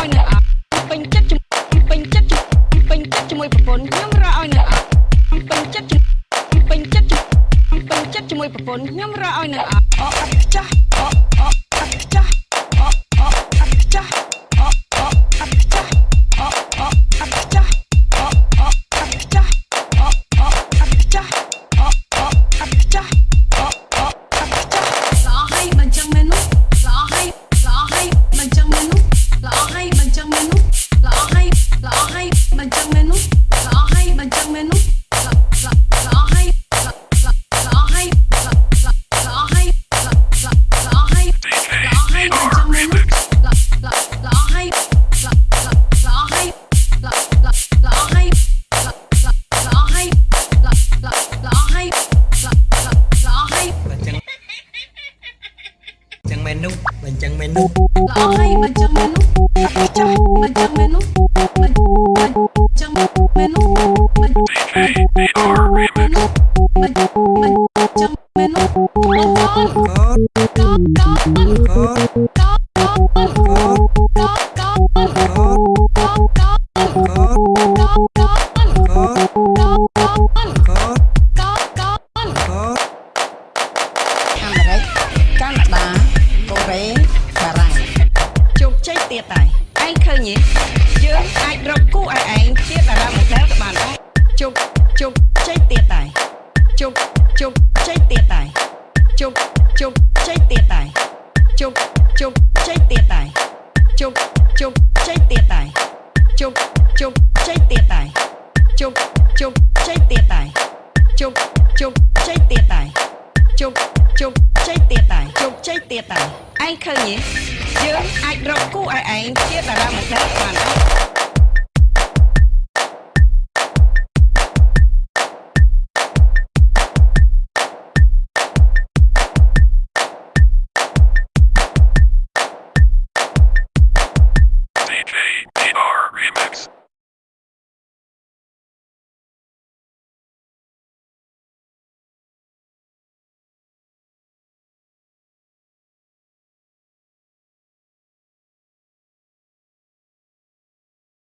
ឲ្យនៅពេញចិត្តពេញចិត្តពេញចិត្តជាមួយប្រពន្ធខ្ញុំរកឲ្យនៅពេញចិត្តពេញចិត្តពេញចិត្តជាមួយប្រពន្ធខ្ញុំរកឲ្យនៅអត់ខ្ចាស់អត់ខ្ចាស់អត់ខ្ចាស់អត់ខ្ចាស់អត់ខ្ចាស់អត់ខ្ចាស់អត់ខ្ចាស់អត់ខ្ចាស់ល្អហើយមិនចឹងមែននោះល្អហើយមិនចឹងមែននោះល្អហើយមិនចឹងមែននោះល្អហើយមិនចឹងមែននោះល្អហើយមិនចឹងមែននោះល្អហើយល្អហើយល្អហើយល្អហើយល្អហើយមិនចឹងមែននោះល្អហើយល្អហើយល្អហើយល្អហើយល្អហើយល្អហើយចឹងមែននោះមិនចឹងមែននោះល្អហើយមិនចឹងមែននោះចាស់មិនចឹងមែននោះមិនចឹងមែននោះមិនចឹងមែននោះកាណាដាកូរ៉េបារាំងជោគជ័យទៀតហើយឯងឃើញទេយើងអាចរកគូឲ្យឯងជាតារាម៉ូដែលក៏បានដែរជោគជ័យទៀតហើយជោគជ័យទៀតហើយជោគជ័យទៀតហើយជោគជ័យទៀតហើយជោគជ័យទៀតហើយជោគជ័យទៀតហើយជោគជ័យទៀតហើយជោគជ័យទៀតហើយជោគជ័យទៀតហើយជោគជ័យទៀតហើយឯងឃើញទេយើងអាចរកគូឲ្យឯងជាតារាម៉ូដែលក៏បានដែរ